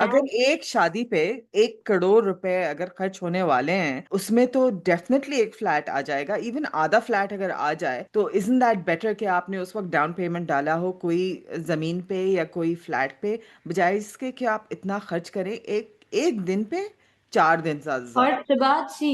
अगर एक शादी पे 1 करोड़ रुपए अगर खर्च होने वाले हैं, उसमें तो डेफिनेटली एक फ्लैट आ जाएगा। इवन आधा फ्लैट अगर आ जाए तो इजंट दैट बेटर कि आपने उस वक्त डाउन पेमेंट डाला हो कोई जमीन पे या कोई फ्लैट पे, बजाय इसके कि आप इतना खर्च करें एक एक दिन पे, 4 दिन ज्यादा से और ज्यादा। बात सी,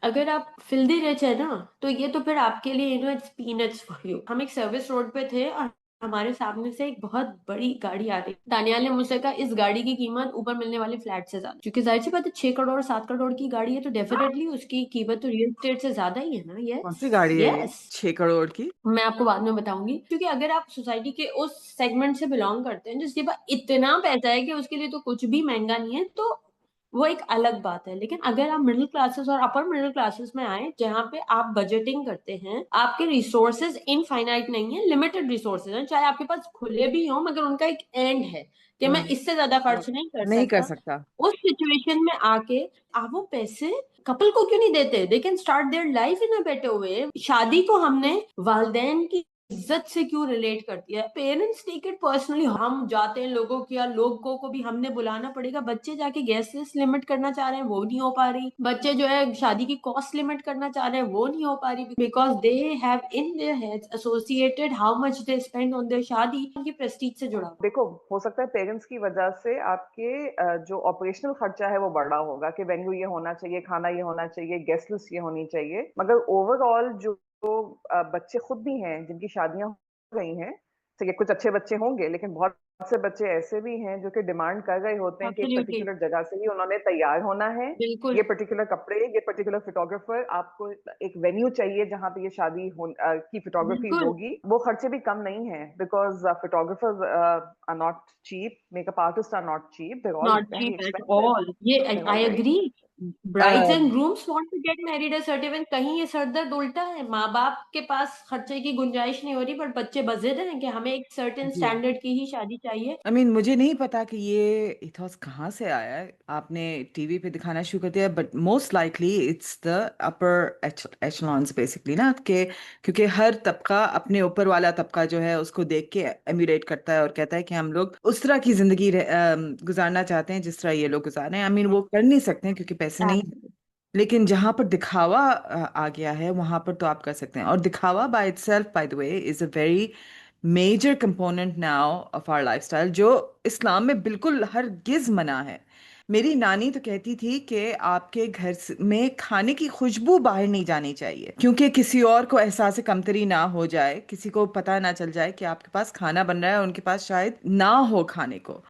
अगर आप फिल्दी रिच है ना, तो ये तो फिर आपके लिए इट्स पीनट्स फॉर यू। हम एक सर्विस रोड पे थे और हमारे सामने से एक बहुत बड़ी गाड़ी आ रही। दानियाल ने मुझसे कहा इस गाड़ी की कीमत ऊपर मिलने वाले फ्लैट से ज्यादा, क्योंकि जाहिर सी बात है 6 करोड़ 7 करोड़ की गाड़ी है तो डेफिनेटली उसकी कीमत तो रियल एस्टेट से ज्यादा ही है ना। कौन यस। सी गाड़ी है ये यस। 6 करोड़ की? मैं आपको बाद में बताऊंगी, क्योंकि अगर आप सोसाइटी के उस सेगमेंट से बिलोंग करते हैं जिसके पास इतना पैसा है कि उसके लिए तो कुछ भी महंगा नहीं है, तो वो एक अलग बात है। लेकिन अगर आप मिडिल क्लासेस और अपर मिडिल क्लासेस में आए, जहाँ पे आप बजटिंग करते हैं, आपके रिसोर्सेज इनफाइनाइट नहीं है, लिमिटेड रिसोर्सेज हैं, चाहे आपके पास खुले भी हों मगर उनका एक एंड है कि मैं हम्म। इससे ज्यादा खर्च नहीं कर नहीं कर सकता। सकता। उस सिचुएशन में आके आप वो पैसे कपल को क्यों नहीं देते? They can start their life in a better way. शादी को हमने वालदेन की इज्जत से क्यों रिलेट कर दिया है? Parents take it personally. हम जाते हैं लोगों की, या लोगों को भी हमने बुलाना पड़ेगा। बच्चे जाके गैस लिमिट करना चाह रहे हैं, वो नहीं हो पा रही। बच्चे जो है शादी की कॉस्ट लिमिट करना चाह रहे हैं, वो नहीं हो पा रही, because they have in their heads associated how much they spend on their शादी उनकी प्रेस्टीज से जुड़ा हुआ देखो, हो सकता है पेरेंट्स की वजह से आपके जो ऑपरेशनल खर्चा है वो बढ़ा होगा कि वेन्यू ये होना चाहिए, खाना ये होना चाहिए, गेस्ट लिस्ट ये होनी चाहिए, मगर ओवरऑल जो बच्चे खुद भी हैं जिनकी शादियां हो गई हैं, ठीक है कुछ अच्छे बच्चे होंगे लेकिन बहुत से बच्चे ऐसे भी हैं जो कि डिमांड कर रहे होते है। हैं कि एक एब्सोल्युटली। पर्टिकुलर जगह से ही उन्होंने तैयार होना है, बिल्कुल। ये पर्टिकुलर कपड़े, ये पर्टिकुलर फोटोग्राफर, आपको एक वेन्यू चाहिए जहां पे ये की फोटोग्राफी बिल्कुल। होगी। वो खर्चे भी कम नहीं है because photographers are not cheap, makeup artist are not cheap, there all not very cheap at expensive, all. ये there all I very. Agree. Brides and grooms want to get married at certain event. कहीं ये सरदर्द उल्टा है, माँ बाप के पास खर्चे की गुंजाइश नहीं हो रही, बट बच्चे बजिद हैं कि हमें एक सर्टेन जी। स्टैंडर्ड की ही शादी चाहिए। मुझे नहीं पता कि ये इथॉस कहाँ से आया है, आपने टीवी पे दिखाना शुरू कर दिया, but most likely it's the upper echelons basically ना, कि क्योंकि हर तबका अपने ऊपर वाला तबका जो है उसको देख के एम्यूलेट करता है और कहता है कि हम लोग उस तरह की जिंदगी गुजारना चाहते हैं जिस तरह ये लोग गुजार रहे हैं। वो कर नहीं सकते हैं क्योंकि पैसे नहीं हैं। लेकिन जहां पर दिखावा आ गया है वहां पर तो आप कर सकते हैं। और दिखावा by itself by the way is a very major component now of our lifestyle, जो इस्लाम में बिल्कुल हरगिज मना है। मेरी नानी तो कहती थी कि आपके घर में खाने की खुशबू बाहर नहीं जानी चाहिए, क्योंकि किसी और को एहसास कमतरी ना हो जाए, किसी को पता ना चल जाए कि आपके पास खाना बन रहा है और उनके पास शायद ना हो खाने को।